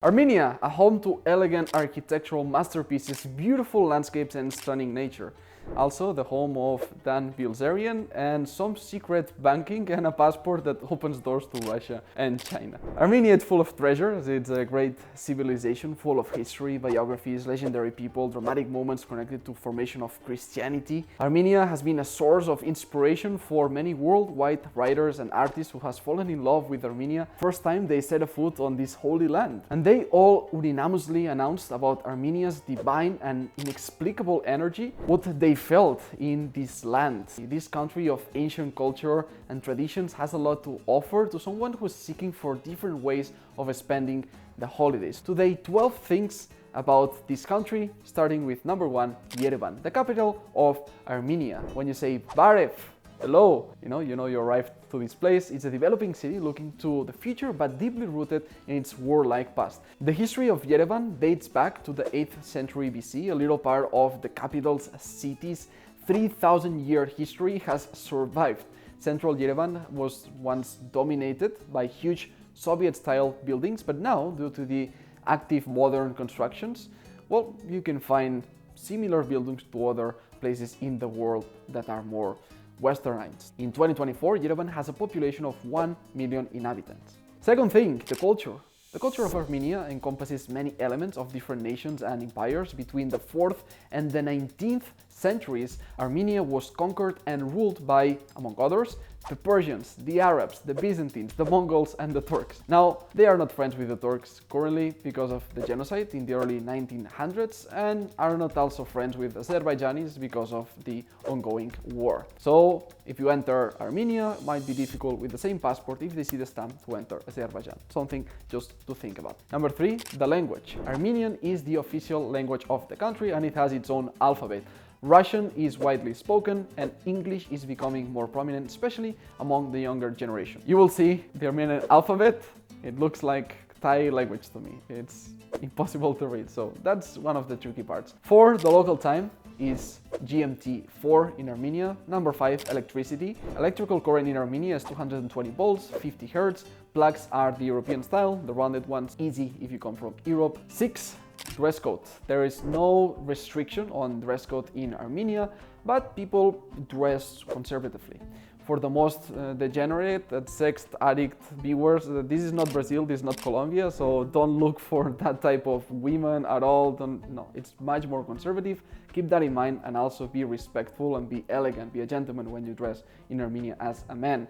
Armenia, a home to elegant architectural masterpieces, beautiful landscapes and stunning nature. Also the home of Dan Bilzerian and some secret banking and a passport that opens doors to Russia and China. Armenia is full of treasures. It's a great civilization full of history, biographies, legendary people, dramatic moments connected to formation of Christianity. Armenia has been a source of inspiration for many worldwide writers and artists who has fallen in love with Armenia first time they set a foot on this holy land. And they all unanimously announced about Armenia's divine and inexplicable energy, what they felt in this land. This country of ancient culture and traditions has a lot to offer to someone who's seeking for different ways of spending the holidays. Today, 12 things about this country, starting with number 1, Yerevan, the capital of Armenia. When you say Barev, hello, you know you arrived to this place. It's a developing city looking to the future but deeply rooted in its warlike past. The history of Yerevan dates back to the 8th century BC. A little part of the capital's city's 3,000-year history has survived. Central Yerevan was once dominated by huge Soviet-style buildings, but now, due to the active modern constructions, well, you can find similar buildings to other places in the world that are more westernized. In 2024, Yerevan has a population of 1 million inhabitants. Second thing, the culture. The culture of Armenia encompasses many elements of different nations and empires. Between the 4th and the 19th centuries, Armenia was conquered and ruled by, among others, the Persians, the Arabs, the Byzantines, the Mongols and the Turks. Now, they are not friends with the Turks currently because of the genocide in the early 1900s, and are not also friends with Azerbaijanis because of the ongoing war. So, if you enter Armenia, it might be difficult with the same passport if they see the stamp to enter Azerbaijan. Something just to think about. Number 3, the language. Armenian is the official language of the country and it has its own alphabet. Russian is widely spoken and English is becoming more prominent, especially among the younger generation. You will see the Armenian alphabet. It looks like Thai language to me. It's impossible to read, so that's one of the tricky parts. 4, the local time is GMT 4 in Armenia. Number 5, electricity. Electrical current in Armenia is 220 volts, 50 hertz. Plugs are the European style, the rounded ones, easy if you come from Europe. 6, dress code. There is no restriction on dress code in Armenia, but people dress conservatively. For the most degenerate, sex addict viewers, this is not Brazil, this is not Colombia, so don't look for that type of women at all. No, it's much more conservative. Keep that in mind and also be respectful and be elegant, be a gentleman when you dress in Armenia as a man.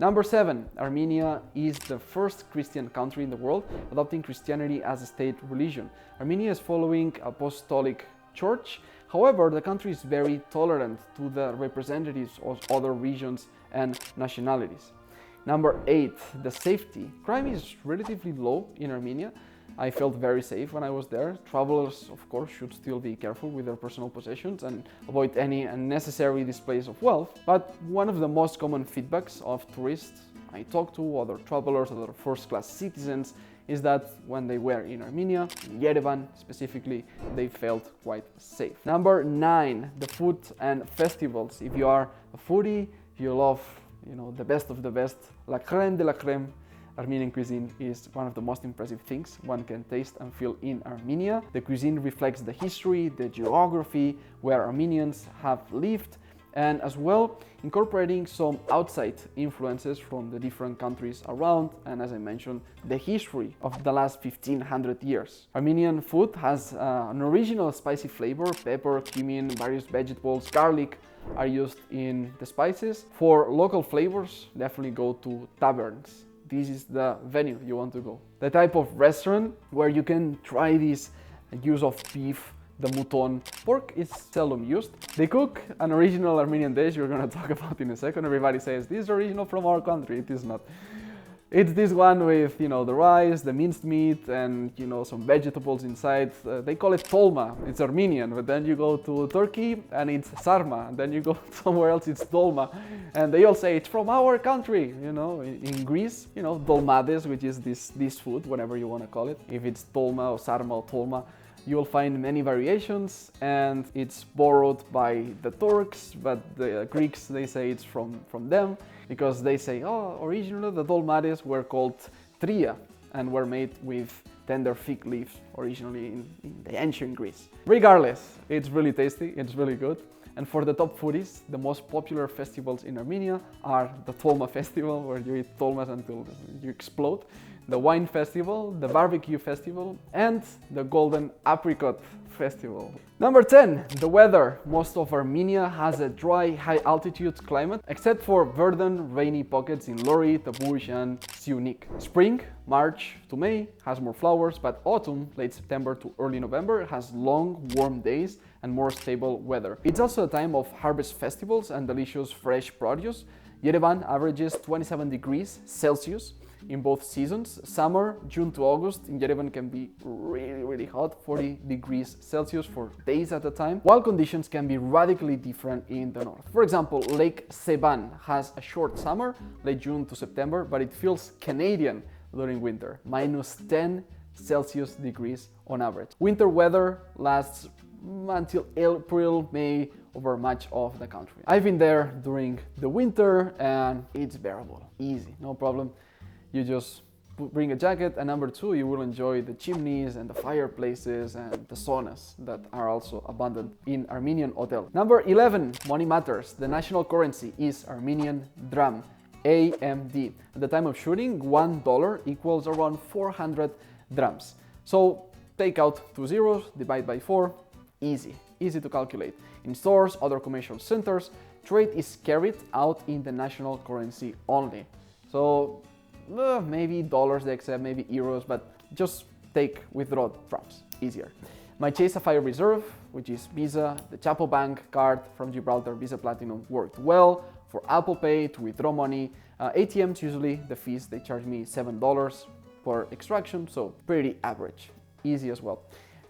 Number 7, Armenia is the first Christian country in the world adopting Christianity as a state religion. Armenia is following Apostolic Church. However, the country is very tolerant to the representatives of other regions and nationalities. Number 8, the safety. Crime is relatively low in Armenia. I felt very safe when I was there. Travelers, of course, should still be careful with their personal possessions and avoid any unnecessary displays of wealth. But one of the most common feedbacks of tourists I talk to, other travelers, other first-class citizens, is that when they were in Armenia, in Yerevan specifically, they felt quite safe. Number 9, the food and festivals. If you are a foodie, you love, the best of the best, la crème de la crème, Armenian cuisine is one of the most impressive things one can taste and feel in Armenia. The cuisine reflects the history, the geography, where Armenians have lived, and as well incorporating some outside influences from the different countries around, and as I mentioned, the history of the last 1500 years. Armenian food has an original spicy flavor. Pepper, cumin, various vegetables, garlic are used in the spices. For local flavors, definitely go to taverns. This is the venue you want to go. The type of restaurant where you can try this use of beef, the mouton. Pork is seldom used. They cook an original Armenian dish we're gonna talk about in a second. Everybody says, this is original from our country. It is not. It's this one with, the rice, the minced meat, and, some vegetables inside. They call it tolma. It's Armenian, but then you go to Turkey and it's sarma. And then you go somewhere else, it's dolma. And they all say it's from our country, In Greece, dolmades, which is this food, whatever you want to call it. If it's tolma or sarma or tolma, you'll find many variations, and it's borrowed by the Turks, but the Greeks, they say it's from them, because they say, originally the dolmades were called tria and were made with tender fig leaves originally in the ancient Greece. Regardless, it's really tasty, it's really good. And for the top foodies, the most popular festivals in Armenia are the Tolma festival, where you eat tolmas until you explode, the wine festival, the barbecue festival, and the golden apricot festival. Number 10, the weather. Most of Armenia has a dry, high-altitude climate, except for verdant, rainy pockets in Lori, Tabush, and Siunik. Spring, March to May, has more flowers, but autumn, late September to early November, has long, warm days and more stable weather. It's also a time of harvest festivals and delicious fresh produce. Yerevan averages 27 degrees Celsius in both seasons. Summer, June to August, in Yerevan can be really hot, 40 degrees Celsius for days at a time, while conditions can be radically different in the north. For example, Lake Sevan has a short summer, late June to September, but it feels Canadian during winter, -10 Celsius degrees on average. Winter weather lasts until April, May over much of the country. I've been there during the winter and it's bearable, easy, no problem. You just bring a jacket, and number 2, you will enjoy the chimneys and the fireplaces and the saunas that are also abundant in Armenian hotel. Number 11, money matters. The national currency is Armenian dram, AMD. At the time of shooting, $1 equals around 400 drams. So take out 2 zeros, divide by 4, easy to calculate. In stores, other commercial centers, trade is carried out in the national currency only. So maybe dollars they accept, maybe euros, but just take withdraw drams, easier. My Chase Sapphire Reserve, which is Visa, the Chapo Bank card from Gibraltar, Visa Platinum, worked well. For Apple Pay to withdraw money, ATMs usually the fees they charge me $7 per extraction, so pretty average, easy as well.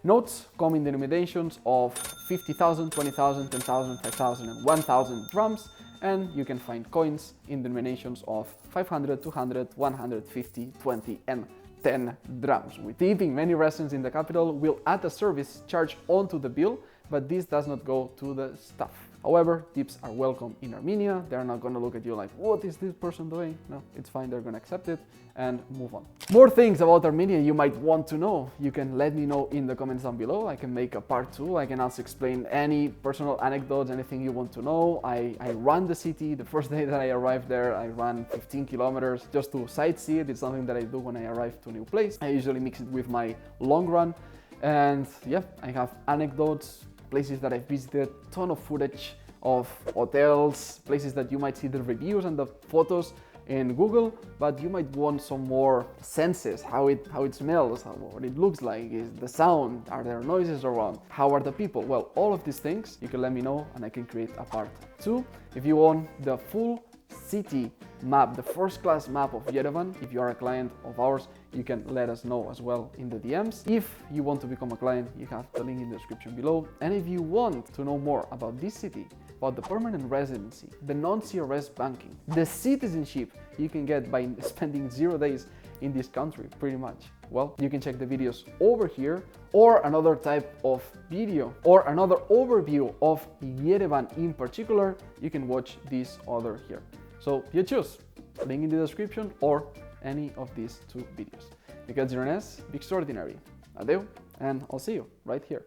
Notes come in denominations of 50,000, 20,000, 10,000, 5,000, and 1,000 drams, and you can find coins in denominations of 500, 200, 150, 20, and 10 drams. With tipping, many restaurants in the capital will add a service charge onto the bill, but this does not go to the staff. However, tips are welcome in Armenia. They're not gonna look at you like, what is this person doing? No, it's fine, they're gonna accept it and move on. More things about Armenia you might want to know. You can let me know in the comments down below. I can make a part 2. I can also explain any personal anecdotes, anything you want to know. I ran the city. The first day that I arrived there, I ran 15 kilometers just to sightsee it. It's something that I do when I arrive to a new place. I usually mix it with my long run. And yeah, I have anecdotes, places that I've visited, ton of footage of hotels, places that you might see the reviews and the photos in Google, but you might want some more senses, how it smells, what it looks like, is the sound, are there noises around, how are the people? Well, all of these things, you can let me know and I can create a part 2. If you want the full city map, the first class map of Yerevan, if you are a client of ours, you can let us know as well in the DMs. If you want to become a client, you have the link in the description below. And if you want to know more about this city, about the permanent residency, the non-CRS banking, the citizenship you can get by spending 0 days in this country, pretty much, well, you can check the videos over here, or another type of video, or another overview of Yerevan in particular, you can watch this other here. So you choose, link in the description or any of these 2 videos. Miquel Gironès, Big Extraordinary. Adeu, and I'll see you right here.